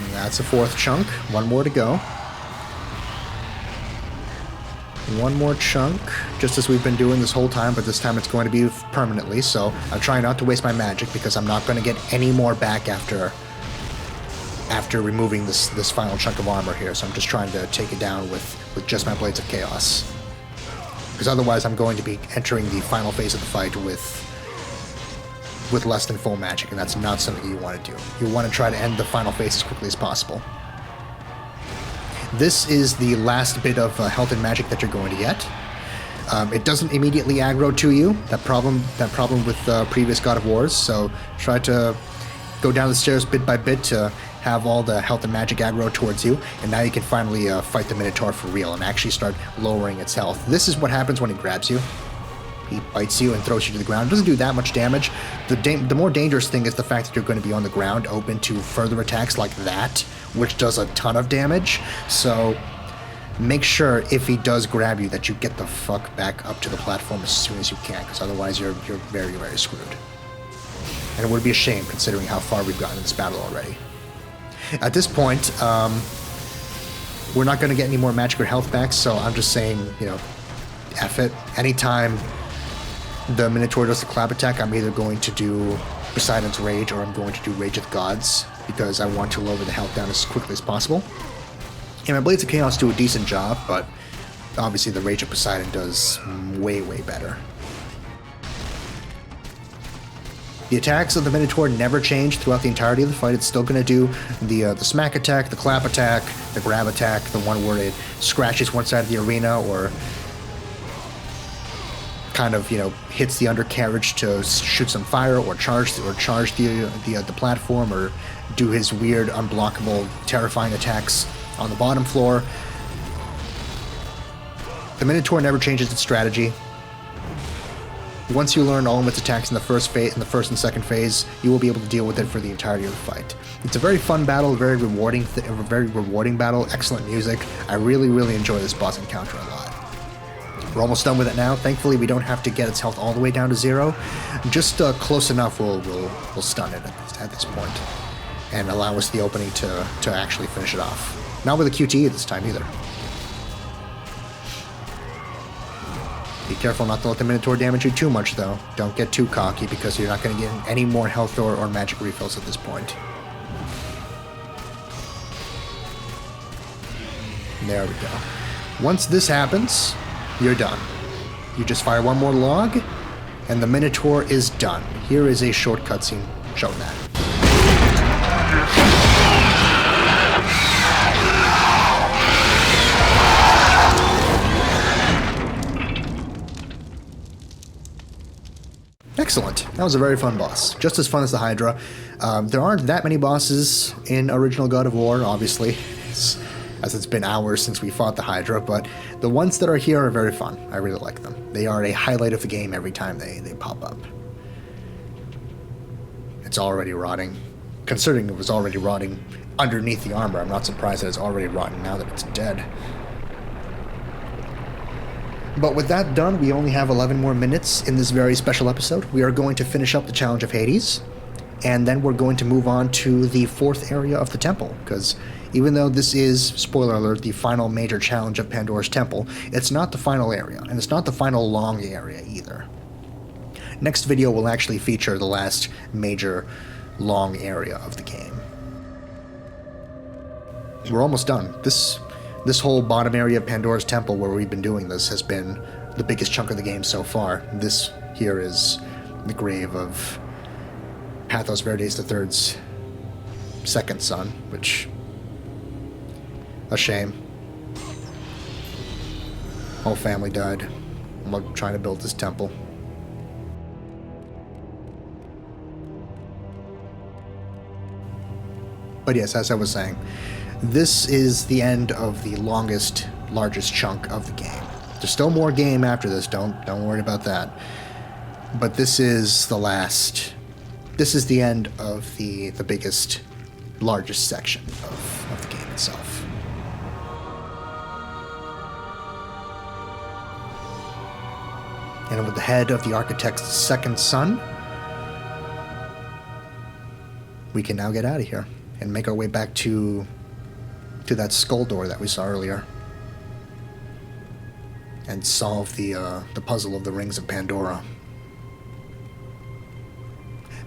And that's the fourth chunk. One more to go. One more chunk, just as we've been doing this whole time, but this time it's going to be permanently, so I'm trying not to waste my magic because I'm not going to get any more back after removing this final chunk of armor here, so I'm just trying to take it down with just my Blades of Chaos. Because otherwise I'm going to be entering the final phase of the fight with less than full magic, and that's not something you want to do. You want to try to end the final phase as quickly as possible. This is the last bit of health and magic that you're going to get. It doesn't immediately aggro to you. That problem with previous God of Wars. So try to go down the stairs bit by bit to have all the health and magic aggro towards you, and now you can finally fight the Minotaur for real and actually start lowering its health. This is what happens when he grabs you. He bites you and throws you to the ground. It doesn't do that much damage. The more dangerous thing is the fact that you're going to be on the ground, open to further attacks like that, which does a ton of damage. So make sure if he does grab you that you get the fuck back up to the platform as soon as you can, because otherwise you're very, very screwed. And it would be a shame considering how far we've gotten in this battle already. At this point, we're not going to get any more magic or health back, so I'm just saying, F it. Anytime the Minotaur does the clap attack, I'm either going to do Poseidon's Rage or I'm going to do Rage of the Gods, because I want to lower the health down as quickly as possible. And my Blades of Chaos do a decent job, but obviously the Rage of Poseidon does way, way better. The attacks of the Minotaur never change throughout the entirety of the fight. It's still going to do the smack attack, the clap attack, the grab attack, the one where it scratches one side of the arena or kind of, hits the undercarriage to shoot some fire or charge the platform or do his weird, unblockable, terrifying attacks on the bottom floor. The Minotaur never changes its strategy. Once you learn all of its attacks in the first and second phase, you will be able to deal with it for the entirety of the fight. It's a very fun battle, very rewarding battle, excellent music. I really, really enjoy this boss encounter a lot. We're almost done with it now. Thankfully, we don't have to get its health all the way down to 0. Just close enough will stun it at this point and allow us the opening to actually finish it off. Not with a QTE this time either. Be careful not to let the Minotaur damage you too much, though. Don't get too cocky, because you're not going to get any more health or magic refills at this point. There we go. Once this happens, you're done. You just fire one more log, and the Minotaur is done. Here is a short cutscene showing that. Excellent. That was a very fun boss. Just as fun as the Hydra. There aren't that many bosses in original God of War, obviously, as it's been hours since we fought the Hydra, but the ones that are here are very fun. I really like them. They are a highlight of the game every time they pop up. It's already rotting. Considering it was already rotting underneath the armor, I'm not surprised that it's already rotten now that it's dead. But with that done, we only have 11 more minutes in this very special episode. We are going to finish up the Challenge of Hades, and then we're going to move on to the 4th area of the temple, because even though this is, spoiler alert, the final major challenge of Pandora's temple, it's not the final area, and it's not the final long area either. Next video will actually feature the last major long area of the game. We're almost done. This whole bottom area of Pandora's temple where we've been doing this has been the biggest chunk of the game so far. This here is the grave of Pathos Verdes III's second son, which... a shame. Whole family died while trying to build this temple. But yes, as I was saying, this is the end of the largest chunk of the game. There's still more game after this, don't worry about that. But this is the last... This is the end of the biggest, largest section of the game itself. And with the head of the architect's second son, we can now get out of here and make our way back to that skull door that we saw earlier. And solve the puzzle of the rings of Pandora.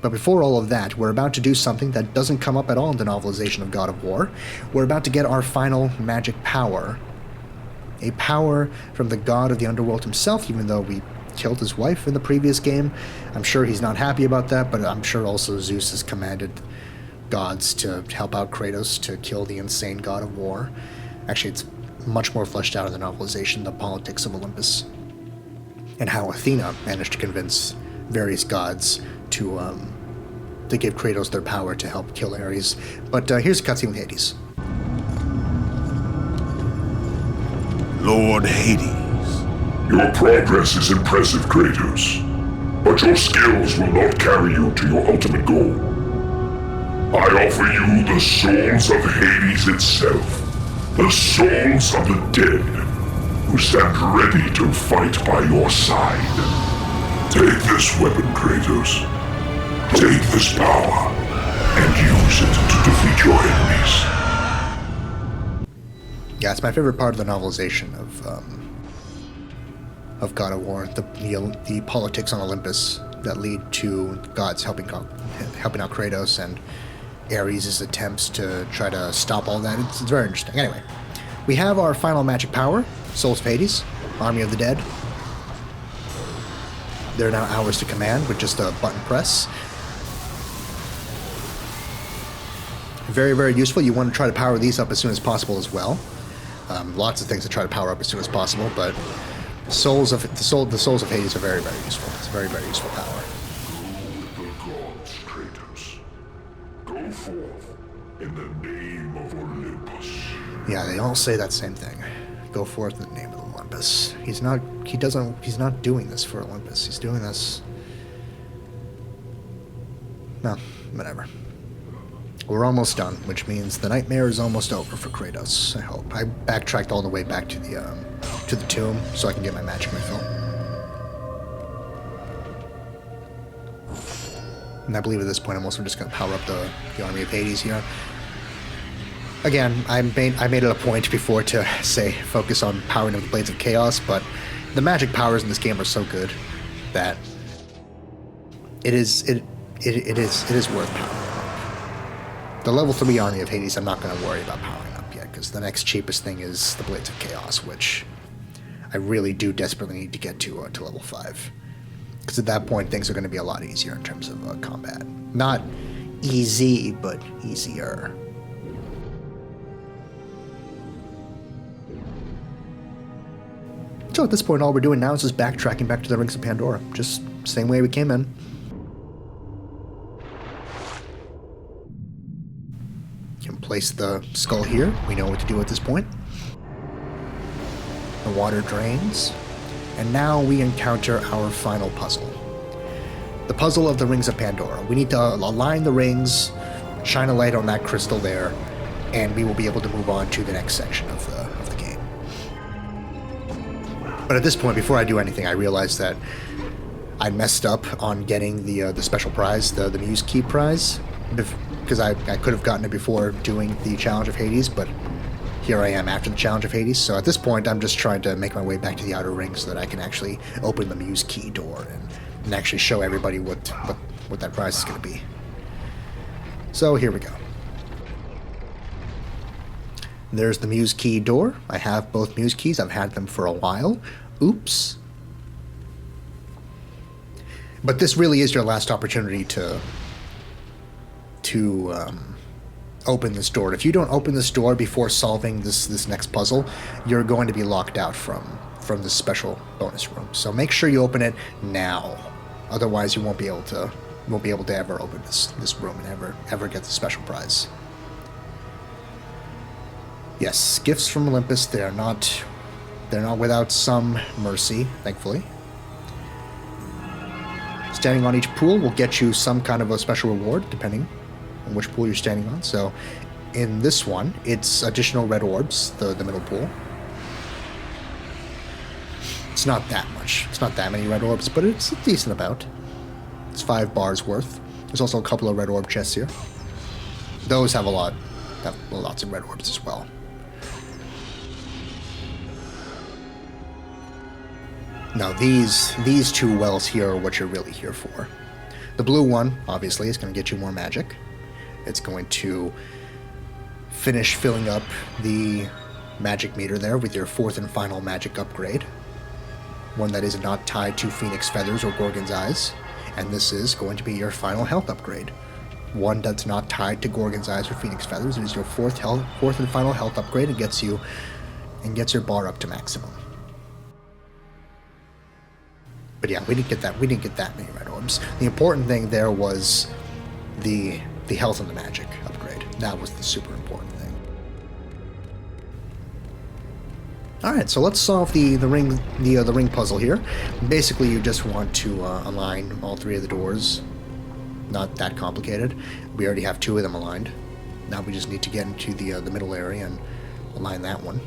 But before all of that, we're about to do something that doesn't come up at all in the novelization of God of War. We're about to get our final magic power. A power from the god of the underworld himself, even though we killed his wife in the previous game. I'm sure he's not happy about that, but I'm sure also Zeus has commanded gods to help out Kratos to kill the insane god of war. Actually, it's much more fleshed out in the novelization, the politics of Olympus, and how Athena managed to convince various gods to give Kratos their power to help kill Ares. But here's a cutscene with Hades. Lord Hades. Your progress is impressive, Kratos. But your skills will not carry you to your ultimate goal. I offer you the souls of Hades itself. The souls of the dead, who stand ready to fight by your side. Take this weapon, Kratos. Take this power, and use it to defeat your enemies. Yeah, it's my favorite part of the novelization of God of War. The politics on Olympus that lead to gods helping out Kratos and Ares' attempts to try to stop all that. It's very interesting. Anyway, we have our final magic power, Souls of Hades, Army of the Dead. They're now ours to command with just a button press. Very, very useful. You want to try to power these up as soon as possible as well. Lots of things to try to power up as soon as possible, but the souls of Hades are very, very useful. It's a very, very useful power. Go with the gods, Kratos. Go forth in the name of Olympus. Yeah, they all say that same thing. Go forth in the name of Olympus. He's not doing this for Olympus. He's doing this... No, whatever. We're almost done, which means the nightmare is almost over for Kratos, I hope. I backtracked all the way back to the tomb so I can get my magic refill. And I believe at this point I'm also just going to power up the Army of Hades here. Again, I made it a point before to say focus on powering up the Blades of Chaos, but the magic powers in this game are so good that it is worth powering up. The level 3 Army of Hades I'm not going to worry about powering up yet, because the next cheapest thing is the Blades of Chaos, which I really do desperately need to get to level 5. Because at that point things are going to be a lot easier in terms of combat. Not easy, but easier. So at this point, all we're doing now is just backtracking back to the Rings of Pandora. Just same way we came in. Can place the skull here. We know what to do at this point. The water drains. And now we encounter our final puzzle. The puzzle of the Rings of Pandora. We need to align the rings, shine a light on that crystal there, and we will be able to move on to the next section of the game. But at this point, before I do anything, I realized that I messed up on getting the special prize, the Muse Key prize, because I could have gotten it before doing the Challenge of Hades, but here I am after the Challenge of Hades. So at this point, I'm just trying to make my way back to the outer ring so that I can actually open the Muse Key door and actually show everybody what that prize is going to be. So here we go. There's the Muse Key door. I have both Muse Keys. I've had them for a while. Oops. But this really is your last opportunity to open this door. If you don't open this door before solving this next puzzle, you're going to be locked out from this special bonus room. So make sure you open it now. Otherwise, you won't be able to ever open this room and ever get the special prize. Yes, gifts from Olympus. They're not without some mercy, thankfully. Standing on each pool will get you some kind of a special reward, depending on which pool you're standing on. So, in this one, it's additional red orbs, the middle pool. It's not that much. It's not that many red orbs, but it's a decent amount. It's 5 bars worth. There's also a couple of red orb chests here. Those have lots of red orbs as well. Now these 2 wells here are what you're really here for. The blue one, obviously, is going to get you more magic. It's going to finish filling up the magic meter there with your 4th and final magic upgrade. One that is not tied to Phoenix Feathers or Gorgon's Eyes. And this is going to be your final health upgrade. One that's not tied to Gorgon's Eyes or Phoenix Feathers. It is your 4th and final health upgrade. It gets your bar up to maximum. But yeah, we didn't get that many red orbs. The important thing there was the health and the magic upgrade. That was the super important thing. All right, so let's solve the ring puzzle here. Basically, you just want to align all 3 of the doors. Not that complicated. We already have 2 of them aligned. Now we just need to get into the middle area and align that one.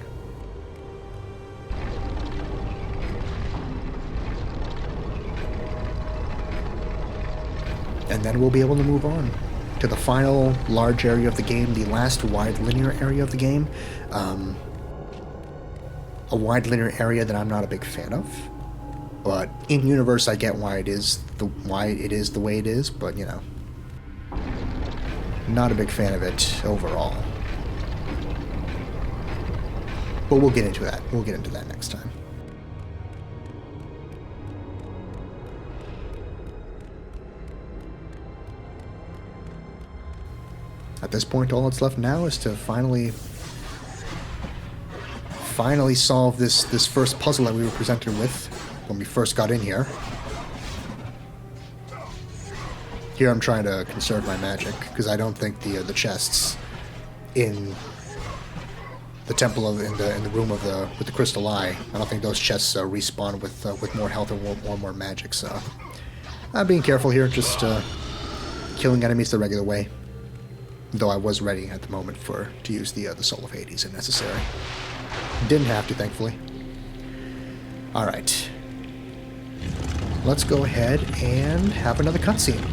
And then we'll be able to move on to the final large area of the game, the last wide linear area of the game. A wide linear area that I'm not a big fan of, but in universe I get why it is the way it is. But you know, not a big fan of it overall. But we'll get into that. We'll get into that next time. At this point, all that's left now is to finally solve this first puzzle that we were presented with when we first got in here. Here I'm trying to conserve my magic because I don't think the chests in the temple in the room with the crystal eye, I don't think those chests respawn with more health or more magic. So I'm being careful here, just killing enemies the regular way. Though I was ready at the moment to use the Soul of Hades if necessary. Didn't have to, thankfully. Alright. Let's go ahead and have another cutscene.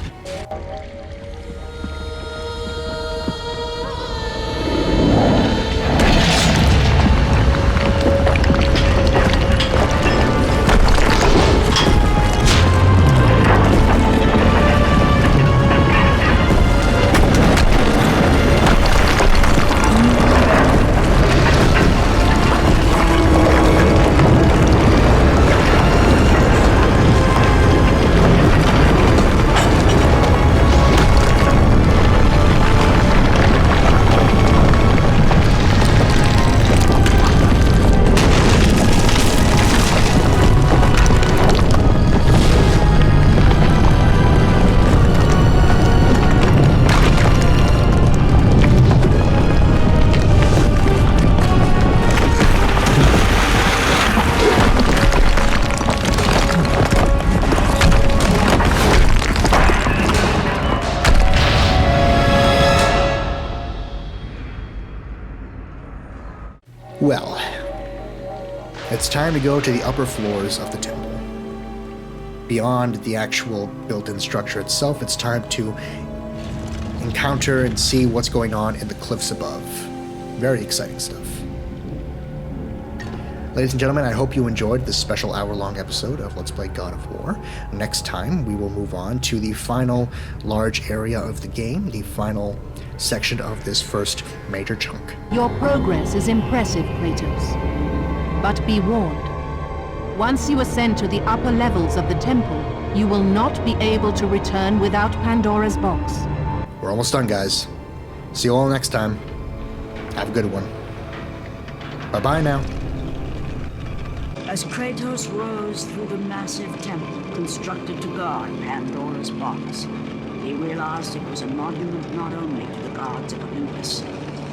Well, it's time to go to the upper floors of the temple. Beyond the actual built-in structure itself, it's time to encounter and see what's going on in the cliffs above. Very exciting stuff. Ladies and gentlemen, I hope you enjoyed this special hour-long episode of Let's Play God of War. Next time, we will move on to the final large area of the game, the final section of this first major chunk. Your progress is impressive, Kratos. But be warned. Once you ascend to the upper levels of the temple, you will not be able to return without Pandora's box. We're almost done, guys. See you all next time. Have a good one. Bye-bye now. As Kratos rose through the massive temple constructed to guard Pandora's box, he realized it was a monument not only to the gods of Olympus,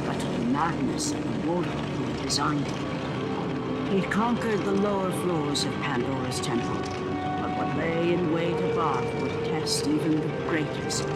but to the madness of the mortal who had designed it. He'd conquered the lower floors of Pandora's temple, but what lay in wait above would test even the greatest.